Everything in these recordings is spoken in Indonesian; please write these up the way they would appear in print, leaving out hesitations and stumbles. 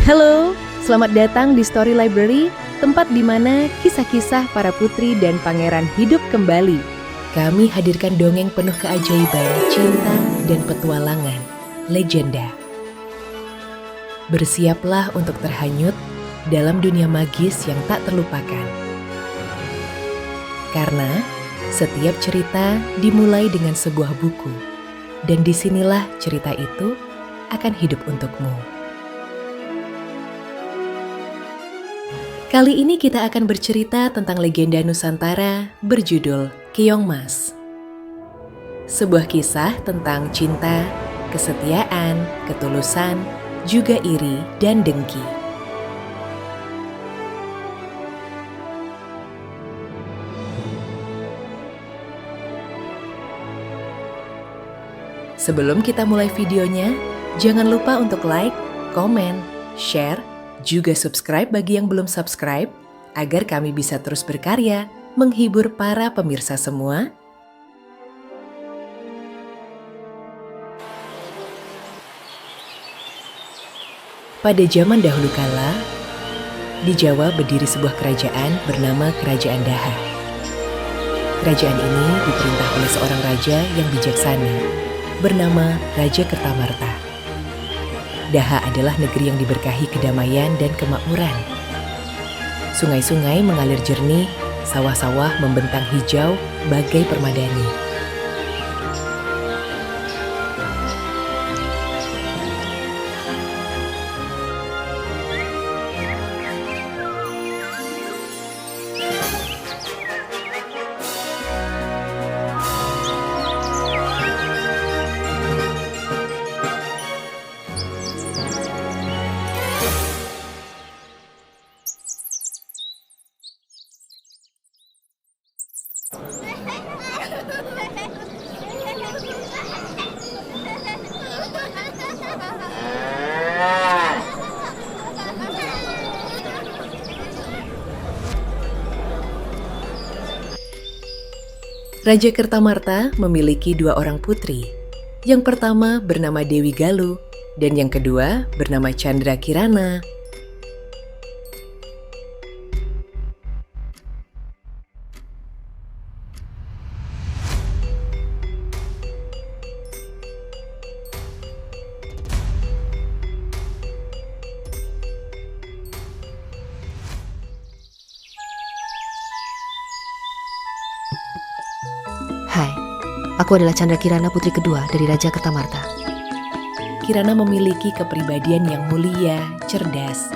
Halo, selamat datang di Story Library, tempat di mana kisah-kisah para putri dan pangeran hidup kembali. Kami hadirkan dongeng penuh keajaiban, cinta, dan petualangan, legenda. Bersiaplah untuk terhanyut dalam dunia magis yang tak terlupakan. Karena setiap cerita dimulai dengan sebuah buku, dan disinilah cerita itu akan hidup untukmu. Kali ini kita akan bercerita tentang legenda Nusantara berjudul Keongmas. Sebuah kisah tentang cinta, kesetiaan, ketulusan, juga iri dan dengki. Sebelum kita mulai videonya, jangan lupa untuk like, komen, share, juga subscribe bagi yang belum subscribe, agar kami bisa terus berkarya, menghibur para pemirsa semua. Pada zaman dahulu kala, di Jawa berdiri sebuah kerajaan bernama Kerajaan Daha. Kerajaan ini diperintah oleh seorang raja yang bijaksana, bernama Raja Kertamarta. Daha adalah negeri yang diberkahi kedamaian dan kemakmuran. Sungai-sungai mengalir jernih, sawah-sawah membentang hijau bagai permadani. Raja Kertamarta memiliki dua orang putri. Yang pertama bernama Dewi Galuh dan yang kedua bernama Chandra Kirana. Hai, aku adalah Chandra Kirana, putri kedua dari Raja Kertamarta. Kirana memiliki kepribadian yang mulia, cerdas.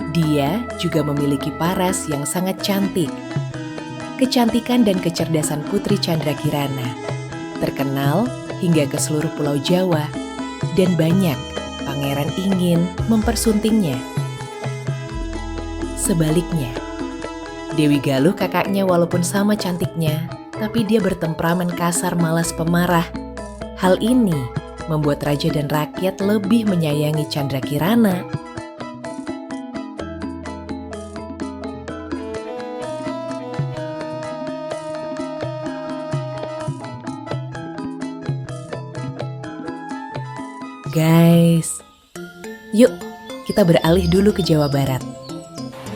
Dia juga memiliki paras yang sangat cantik. Kecantikan dan kecerdasan putri Chandra Kirana terkenal hingga ke seluruh pulau Jawa, dan banyak pangeran ingin mempersuntingnya. Sebaliknya, Dewi Galuh kakaknya walaupun sama cantiknya, tapi dia bertemperamen kasar, malas, pemarah. Hal ini membuat raja dan rakyat lebih menyayangi Chandra Kirana. Guys, yuk kita beralih dulu ke Jawa Barat.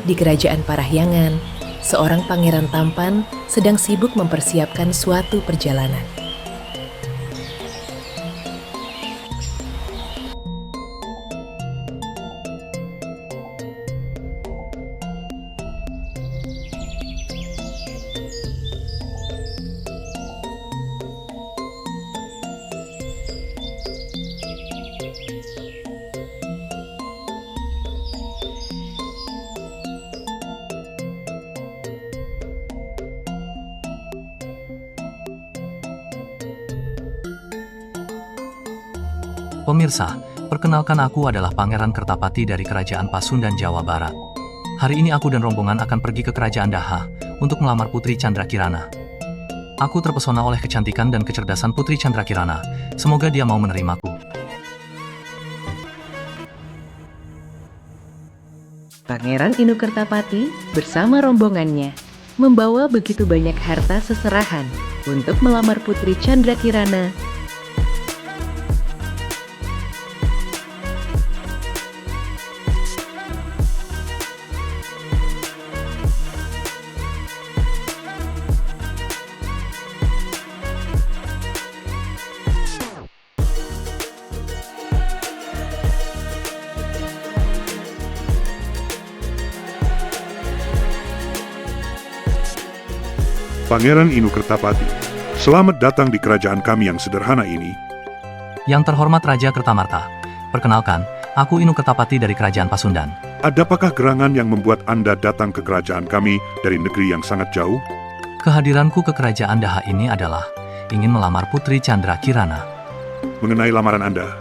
Di Kerajaan Parahyangan, seorang pangeran tampan sedang sibuk mempersiapkan suatu perjalanan. Pemirsa, perkenalkan aku adalah Pangeran Kertapati dari Kerajaan Pasundan, Jawa Barat. Hari ini aku dan rombongan akan pergi ke Kerajaan Daha untuk melamar Putri Chandra Kirana. Aku terpesona oleh kecantikan dan kecerdasan Putri Chandra Kirana. Semoga dia mau menerimaku. Pangeran Inu Kertapati bersama rombongannya membawa begitu banyak harta seserahan untuk melamar Putri Chandra Kirana. Pangeran Inu Kertapati, selamat datang di kerajaan kami yang sederhana ini. Yang terhormat Raja Kertamarta, perkenalkan, aku Inu Kertapati dari Kerajaan Pasundan. Adapakah gerangan yang membuat Anda datang ke kerajaan kami dari negeri yang sangat jauh? Kehadiranku ke Kerajaan Daha ini adalah ingin melamar Putri Chandra Kirana. Mengenai lamaran Anda,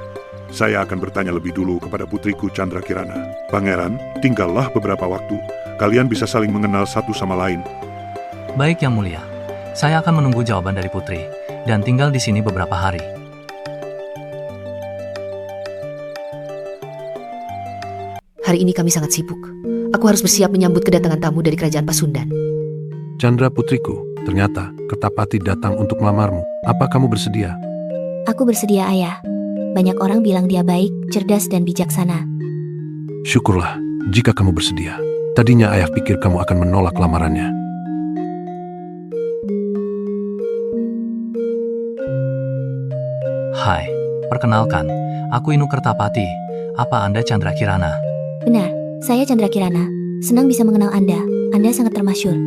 saya akan bertanya lebih dulu kepada putriku Chandra Kirana. Pangeran, tinggallah beberapa waktu. Kalian bisa saling mengenal satu sama lain. Baik Yang Mulia, saya akan menunggu jawaban dari Putri dan tinggal di sini beberapa hari. Hari ini kami sangat sibuk. Aku harus bersiap menyambut kedatangan tamu dari kerajaan Pasundan. Chandra putriku, ternyata Kertapati datang untuk melamarmu. Apa kamu bersedia? Aku bersedia, Ayah. Banyak orang bilang dia baik, cerdas, dan bijaksana. Syukurlah, jika kamu bersedia. Tadinya ayah pikir kamu akan menolak lamarannya. Hai, perkenalkan, aku Inu Kertapati. Apa Anda Chandra Kirana? Benar, saya Chandra Kirana. Senang bisa mengenal Anda. Anda sangat termasyur.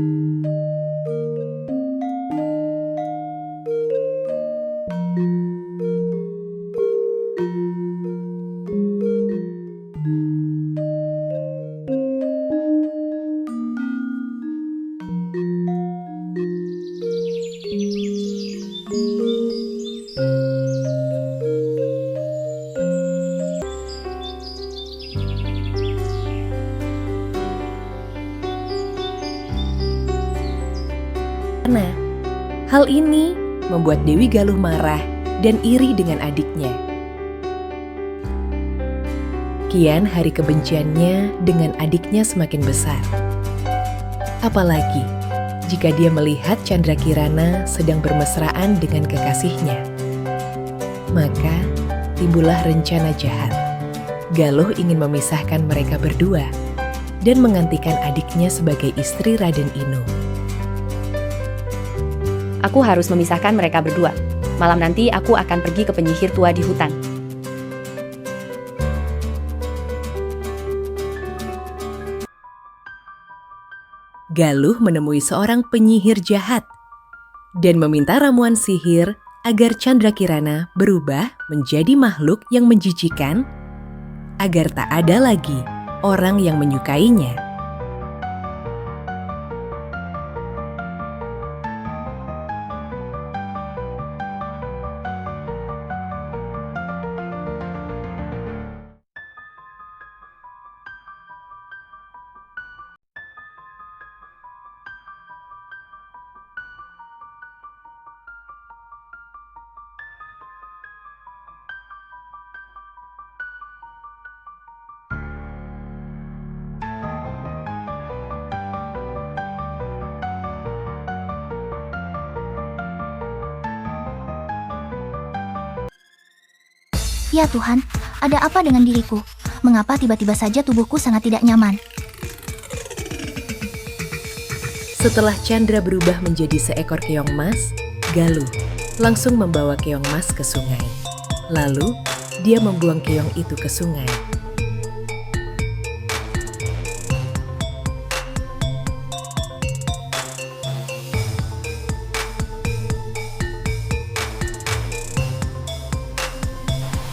Karena hal ini membuat Dewi Galuh marah dan iri dengan adiknya. Kian hari kebenciannya dengan adiknya semakin besar. Apalagi jika dia melihat Chandra Kirana sedang bermesraan dengan kekasihnya. Maka timbullah rencana jahat. Galuh ingin memisahkan mereka berdua dan menggantikan adiknya sebagai istri Raden Inu. Aku harus memisahkan mereka berdua. Malam nanti aku akan pergi ke penyihir tua di hutan. Galuh menemui seorang penyihir jahat dan meminta ramuan sihir agar Chandra Kirana berubah menjadi makhluk yang menjijikan agar tak ada lagi orang yang menyukainya. Ya Tuhan, ada apa dengan diriku? Mengapa tiba-tiba saja tubuhku sangat tidak nyaman? Setelah Chandra berubah menjadi seekor keong mas, Galuh langsung membawa keong mas ke sungai. Lalu, dia membuang keong itu ke sungai.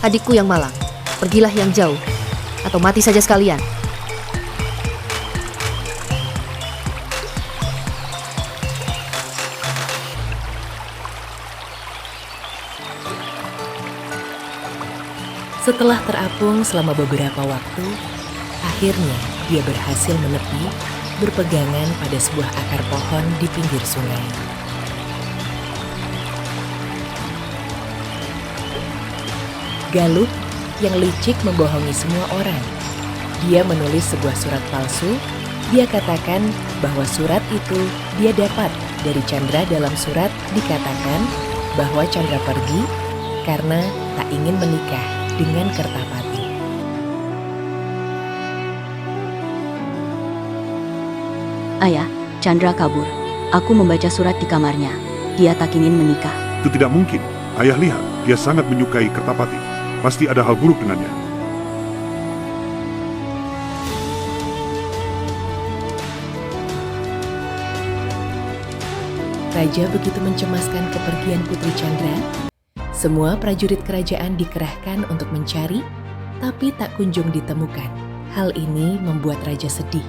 Adikku yang malang, pergilah yang jauh, atau mati saja sekalian. Setelah terapung selama beberapa waktu, akhirnya dia berhasil menepi, berpegangan pada sebuah akar pohon di pinggir sungai. Galuh yang licik membohongi semua orang. Dia menulis sebuah surat palsu. Dia katakan bahwa surat itu dia dapat dari Chandra. Dalam surat dikatakan bahwa Chandra pergi karena tak ingin menikah dengan Kertapati. Ayah, Chandra kabur. Aku membaca surat di kamarnya. Dia tak ingin menikah. Itu tidak mungkin. Ayah lihat, dia sangat menyukai Kertapati. Pasti ada hal buruk dengannya. raja begitu mencemaskan kepergian Putri Chandra, semua prajurit kerajaan dikerahkan untuk mencari, tapi tak kunjung ditemukan. Hal ini membuat raja sedih.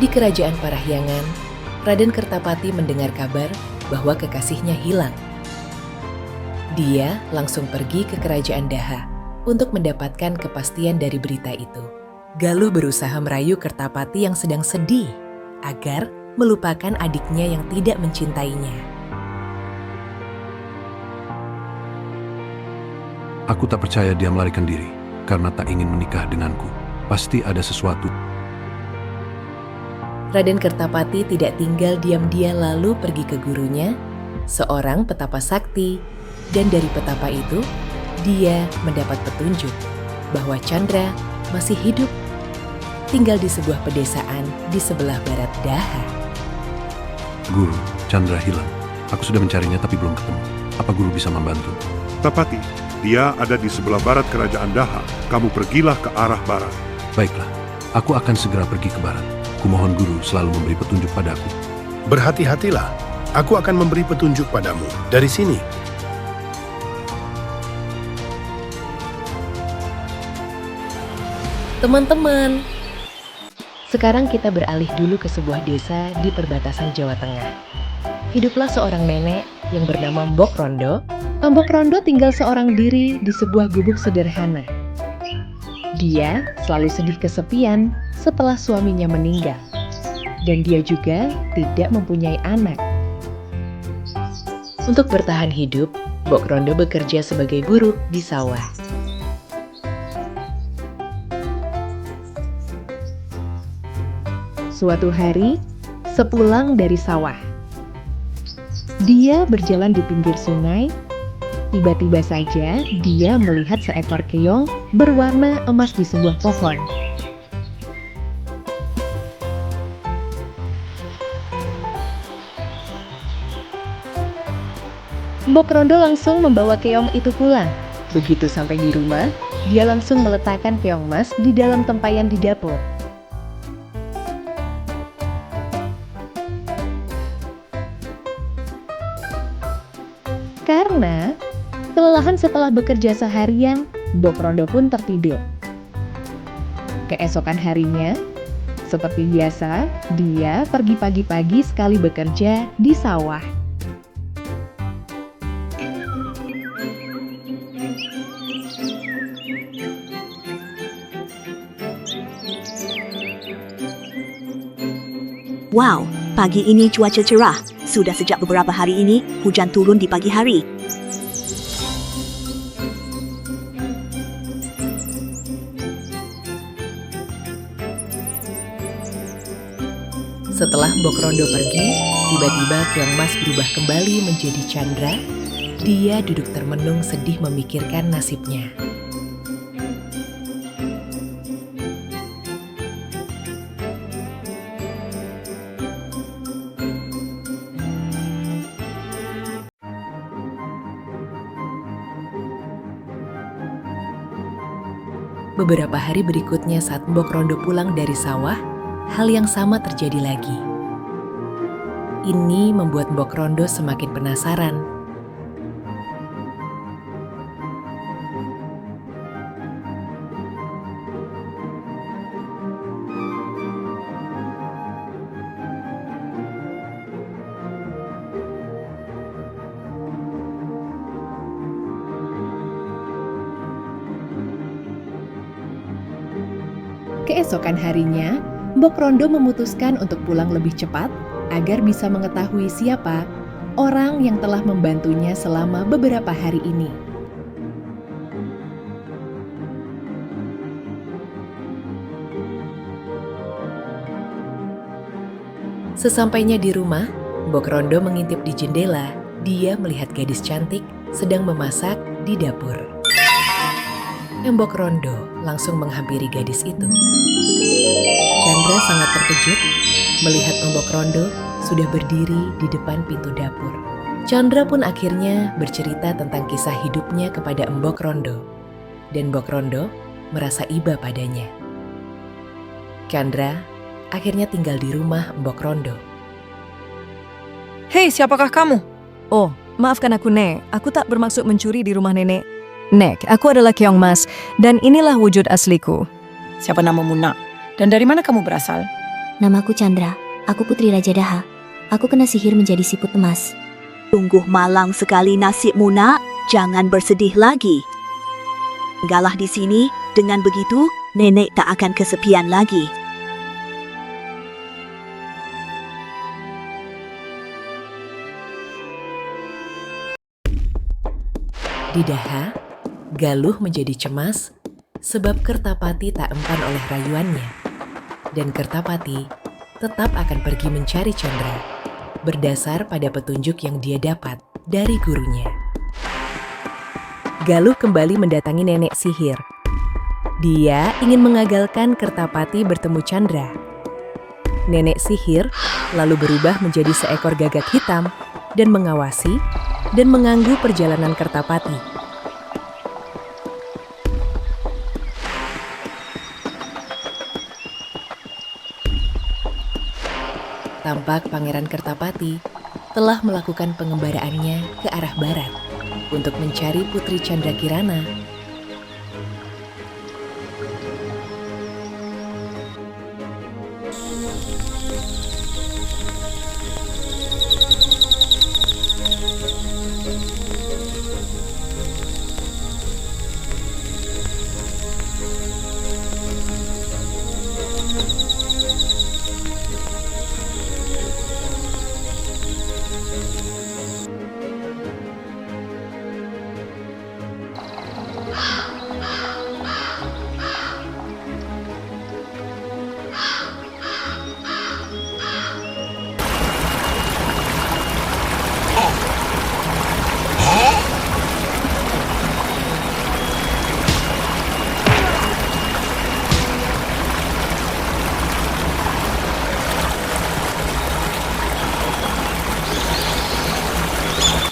Di kerajaan Parahyangan, Raden Kertapati mendengar kabar bahwa kekasihnya hilang. Dia langsung pergi ke kerajaan Daha untuk mendapatkan kepastian dari berita itu. Galuh berusaha merayu Kertapati yang sedang sedih agar melupakan adiknya yang tidak mencintainya. Aku tak percaya dia melarikan diri karena tak ingin menikah denganku. Pasti ada sesuatu. Raden Kertapati tidak tinggal diam-diam lalu pergi ke gurunya, seorang petapa sakti, dan dari petapa itu, dia mendapat petunjuk bahwa Chandra masih hidup, tinggal di sebuah pedesaan di sebelah barat Daha. Guru, Chandra hilang. Aku sudah mencarinya tapi belum ketemu. Apa guru bisa membantu? Tapati, dia ada di sebelah barat kerajaan Daha. Kamu pergilah ke arah barat. Baiklah, aku akan segera pergi ke barat. Kumohon guru selalu memberi petunjuk padaku. Berhati-hatilah, aku akan memberi petunjuk padamu dari sini. Teman-teman, sekarang kita beralih dulu ke sebuah desa di perbatasan Jawa Tengah. Hiduplah seorang nenek yang bernama Mbok Rondo. Mbok Rondo tinggal seorang diri di sebuah gubuk sederhana. Dia selalu sedih kesepian setelah suaminya meninggal. Dan dia juga tidak mempunyai anak. Untuk bertahan hidup, Mbok Rondo bekerja sebagai buruh di sawah. Suatu hari, sepulang dari sawah, dia berjalan di pinggir sungai. Tiba-tiba saja dia melihat seekor keong berwarna emas di sebuah pohon. Mbok Rondo langsung membawa keong itu pulang. Begitu sampai di rumah, dia langsung meletakkan keong emas di dalam tempayan di dapur. Karena kelelahan setelah bekerja seharian, Mbok Rondo pun tertidur. Keesokan harinya, seperti biasa, dia pergi pagi-pagi sekali bekerja di sawah. Wow, pagi ini cuaca cerah. Sudah sejak beberapa hari ini, hujan turun di pagi hari. Setelah Mbok Rondo pergi, tiba-tiba keong emas berubah kembali menjadi Chandra. Dia duduk termenung sedih memikirkan nasibnya. Beberapa hari berikutnya saat Mbok Rondo pulang dari sawah, hal yang sama terjadi lagi. Ini membuat Mbok Rondo semakin penasaran. Keesokan harinya, Mbok Rondo memutuskan untuk pulang lebih cepat agar bisa mengetahui siapa orang yang telah membantunya selama beberapa hari ini. Sesampainya di rumah, Mbok Rondo mengintip di jendela. Dia melihat gadis cantik sedang memasak di dapur. Embok Rondo langsung menghampiri gadis itu. Chandra sangat terkejut melihat Embok Rondo sudah berdiri di depan pintu dapur. Chandra pun akhirnya bercerita tentang kisah hidupnya kepada Embok Rondo. Dan Embok Rondo merasa iba padanya. Chandra akhirnya tinggal di rumah Embok Rondo. Hei, siapakah kamu? Oh, maafkan aku, Nek. Aku tak bermaksud mencuri di rumah nenek. Nek, aku adalah Keong Mas, dan inilah wujud asliku. Siapa namamu, Nak? Dan dari mana kamu berasal? Namaku Chandra. Aku putri Raja Daha. Aku kena sihir menjadi siput emas. Sungguh malang sekali nasibmu, Nak. Jangan bersedih lagi. Tinggallah di sini, dengan begitu nenek tak akan kesepian lagi. Di Daha, Galuh menjadi cemas sebab Kertapati tak empan oleh rayuannya. Dan Kertapati tetap akan pergi mencari Chandra berdasar pada petunjuk yang dia dapat dari gurunya. Galuh kembali mendatangi nenek sihir. Dia ingin mengagalkan Kertapati bertemu Chandra. Nenek sihir lalu berubah menjadi seekor gagak hitam dan mengawasi dan mengganggu perjalanan Kertapati. Tampak Pangeran Kertapati telah melakukan pengembaraannya ke arah barat untuk mencari Putri Candrakirana.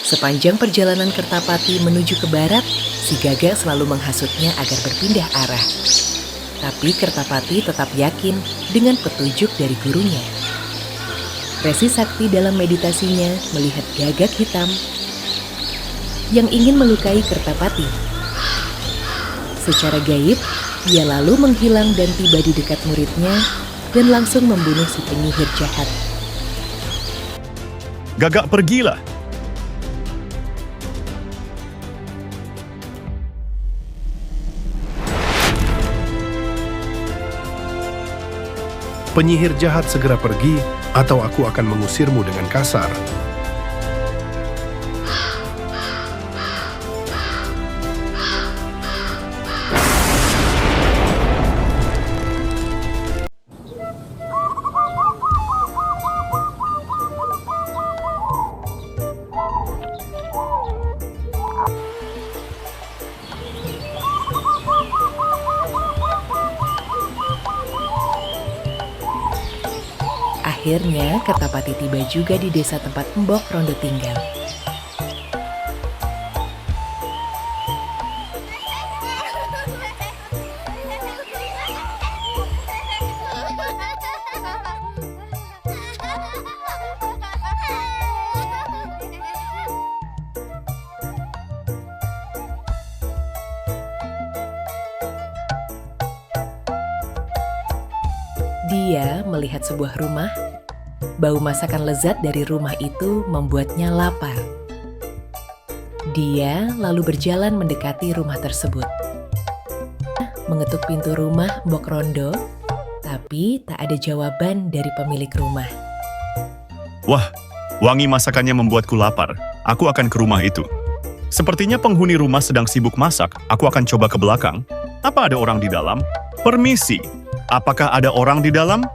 Sepanjang perjalanan Kertapati menuju ke barat, si Gagak selalu menghasutnya agar berpindah arah. Tapi Kertapati tetap yakin dengan petunjuk dari gurunya. Resi Sakti dalam meditasinya melihat gagak hitam yang ingin melukai Kertapati. Secara gaib, ia lalu menghilang dan tiba di dekat muridnya dan langsung membunuh si penyihir jahat. Gagak, pergilah. Penyihir jahat segera pergi, atau aku akan mengusirmu dengan kasar. Akhirnya, Kertapati tiba juga di desa tempat Embok Rondo tinggal. Dia melihat sebuah rumah. Bau masakan lezat dari rumah itu membuatnya lapar. Dia lalu berjalan mendekati rumah tersebut. Mengetuk pintu rumah Mbok Rondo, tapi tak ada jawaban dari pemilik rumah. Wah, wangi masakannya membuatku lapar. Aku akan ke rumah itu. Sepertinya penghuni rumah sedang sibuk masak. Aku akan coba ke belakang. Apa ada orang di dalam? Permisi, apakah ada orang di dalam?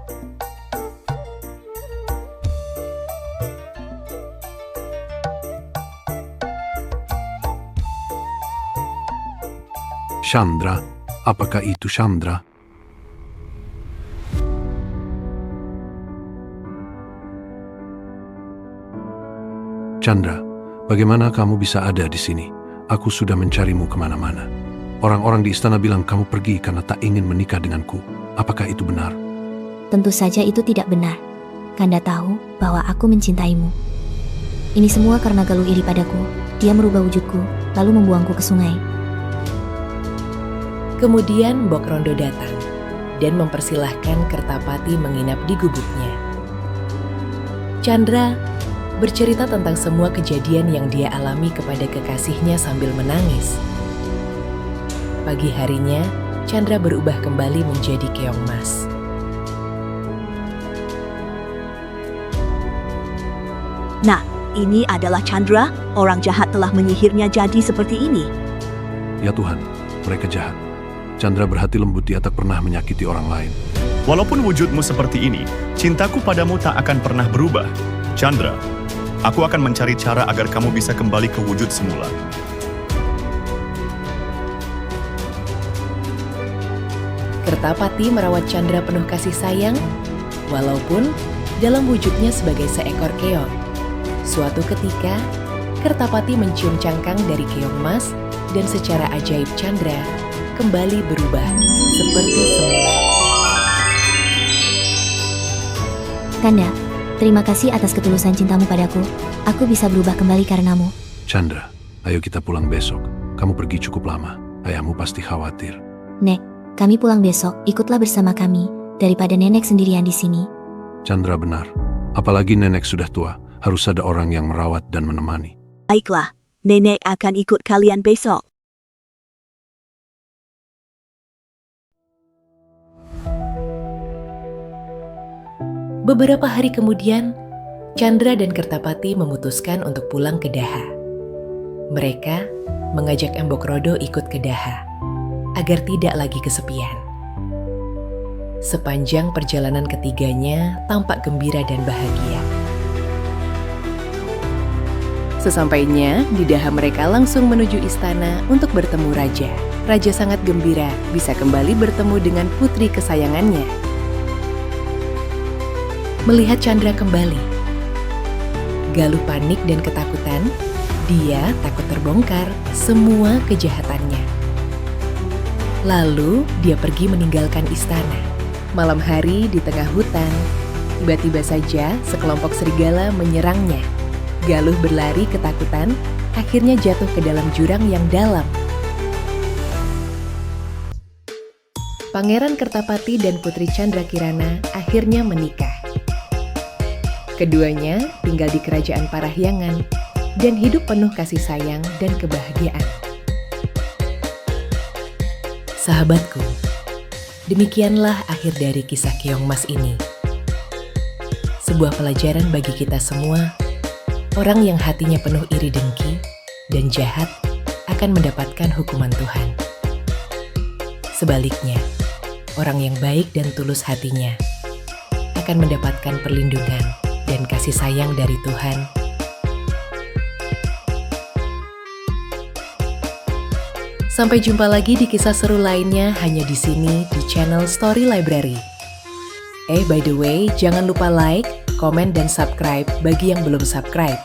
Chandra? Apakah itu Chandra? Chandra, bagaimana kamu bisa ada di sini? Aku sudah mencarimu kemana-mana. Orang-orang di istana bilang kamu pergi karena tak ingin menikah denganku. Apakah itu benar? Tentu saja itu tidak benar. Kanda tahu bahwa aku mencintaimu. Ini semua karena Galuh iri padaku. Dia merubah wujudku, lalu membuangku ke sungai. Kemudian Mbok Rondo datang dan mempersilahkan Kertapati menginap di gubuknya. Chandra bercerita tentang semua kejadian yang dia alami kepada kekasihnya sambil menangis. Pagi harinya, Chandra berubah kembali menjadi keong mas. Nah, ini adalah Chandra. Orang jahat telah menyihirnya jadi seperti ini. Ya Tuhan, mereka jahat. Chandra berhati lembut, dia tak pernah menyakiti orang lain. Walaupun wujudmu seperti ini, cintaku padamu tak akan pernah berubah. Chandra, aku akan mencari cara agar kamu bisa kembali ke wujud semula. Kertapati merawat Chandra penuh kasih sayang, walaupun dalam wujudnya sebagai seekor keong. Suatu ketika, Kertapati mencium cangkang dari keong mas dan secara ajaib Chandra kembali berubah seperti semula. Kanda, terima kasih atas ketulusan cintamu padaku. Aku bisa berubah kembali karenamu. Chandra, ayo kita pulang besok. Kamu pergi cukup lama. Ayahmu pasti khawatir. Nek, kami pulang besok. Ikutlah bersama kami daripada nenek sendirian di sini. Chandra benar. Apalagi nenek sudah tua. Harus ada orang yang merawat dan menemani. Baiklah, nenek akan ikut kalian besok. Beberapa hari kemudian, Chandra dan Kertapati memutuskan untuk pulang ke Daha. Mereka mengajak Mbok Rondo ikut ke Daha, agar tidak lagi kesepian. Sepanjang perjalanan ketiganya tampak gembira dan bahagia. Sesampainya di Daha, mereka langsung menuju istana untuk bertemu Raja. Raja sangat gembira bisa kembali bertemu dengan putri kesayangannya. Melihat Chandra kembali, Galuh panik dan ketakutan. Dia takut terbongkar semua kejahatannya. Lalu dia pergi meninggalkan istana. Malam hari di tengah hutan, tiba-tiba saja sekelompok serigala menyerangnya. Galuh berlari ketakutan, akhirnya jatuh ke dalam jurang yang dalam. Pangeran Kertapati dan Putri Candrakirana akhirnya menikah. Keduanya tinggal di kerajaan Parahyangan dan hidup penuh kasih sayang dan kebahagiaan. Sahabatku, demikianlah akhir dari kisah keong mas ini. Sebuah pelajaran bagi kita semua. Orang yang hatinya penuh iri dengki dan jahat akan mendapatkan hukuman Tuhan. Sebaliknya, orang yang baik dan tulus hatinya akan mendapatkan perlindungan dan kasih sayang dari Tuhan. Sampai jumpa lagi di kisah seru lainnya hanya di sini di channel Story Library. By the way, jangan lupa like, komen, dan subscribe bagi yang belum subscribe.